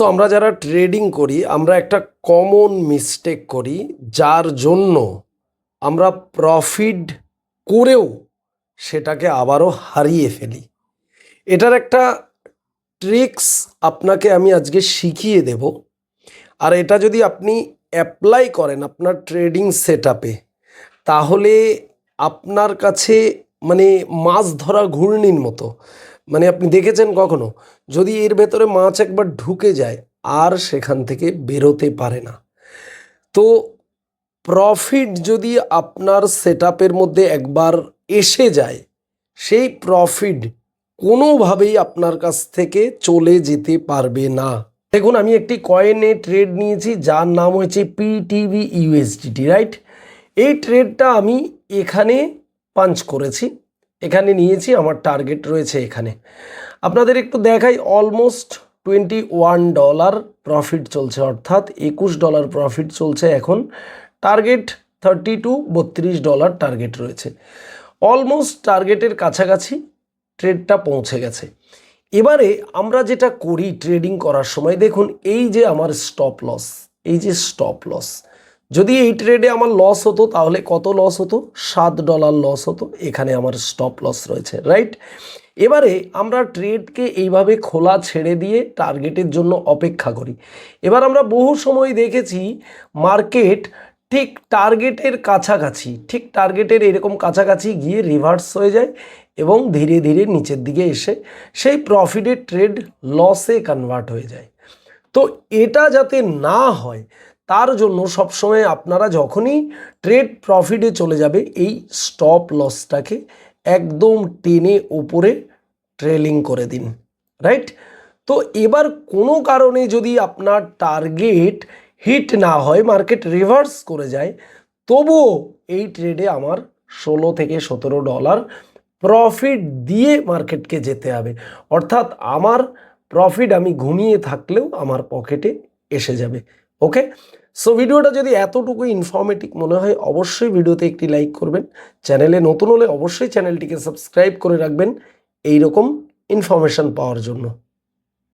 So আমরা যারা trading করি আমরা একটা কমন মিস্টেক করি, যার জন্য আমরা প্রফিট করেও সেটাকে আবারও হারিয়ে ফেলি। এটার একটা ট্রিক্স আপনাকে আমি আজকে শিখিয়ে দেব, আর এটা যদি আপনি অ্যাপ্লাই করেন আপনার ট্রেডিং সেটআপে, তাহলে আপনার কাছে মানে মাছ ধরা ঘূর্ণির মতো। মানে আপনি দেখেছেন কখনো, যদি এর ভেতরে মাছ একবার ঢুকে যায় আর সেখান থেকে বেরোতে পারে না। তো প্রফিট যদি আপনার সেটআপের মধ্যে একবার এসে যায়, সেই প্রফিট কোনোভাবেই আপনার কাছ থেকে চলে যেতে পারবে না। দেখুন, আমি একটি কয়েনে ট্রেড নিয়েছি যার নাম হয়েছে পিটিভি ইউএসডিটি, রাইট? এই ট্রেডটা আমি এখানে পাঞ্চ করেছি, এখানে নিয়েছি, আমার টার্গেট রয়েছে এখানে। আপনাদের একটু দেখাই, অলমোস্ট $21 প্রফিট চলছে, অর্থাৎ $21 প্রফিট চলছে এখন। টার্গেট $32 টার্গেট রয়েছে, অলমোস্ট টার্গেটের কাছাকাছি ট্রেডটা পৌঁছে গেছে। এবারে আমরা যেটা করি ট্রেডিং করার সময়, দেখুন এই যে আমার স্টপ লস, এই যে স্টপ লস, যদি এই ট্রেডে আমার লস হতো তাহলে কত লস হতো? $7 লস হতো। এখানে আমার স্টপ লস রয়েছে, রাইট? এবারে আমরা ট্রেডকে এইভাবে খোলা ছেড়ে দিয়ে টার্গেটের জন্য অপেক্ষা করি। এবার আমরা বহু সময় দেখেছি মার্কেট ঠিক টার্গেটের কাছাকাছি, ঠিক টার্গেটের এরকম কাছাকাছি গিয়ে রিভার্স হয়ে যায় এবং ধীরে ধীরে নিচের দিকে এসে সেই প্রফিটের ট্রেড লসে কনভার্ট হয়ে যায়। তো এটা যাতে না হয় তার জন্য সবসময় আপনারা যখনই ট্রেড প্রফিটে চলে যাবে, এই স্টপ লসটাকে একদম টেনে উপরে ট্রেলিং করে দিন, রাইট? তো এবার কোনো কারণে যদি আপনার টার্গেট হিট না হয়, মার্কেট রিভার্স করে যায়, তবুও এই ট্রেডে আমার $16 থেকে $17 প্রফিট দিয়ে মার্কেটকে যেতে হবে। অর্থাৎ আমার প্রফিট আমি ঘুমিয়ে থাকলেও আমার পকেটে এসে যাবে। ওকে, সো ভিডিওটা যদি এতটুকু ইনফরমেটিভ মনে হয় অবশ্যই ভিডিওতে একটি লাইক করবেন। চ্যানেলে নতুন হলে অবশ্যই চ্যানেলটিকে সাবস্ক্রাইব করে রাখবেন এইরকম ইনফরমেশন পাওয়ার জন্য।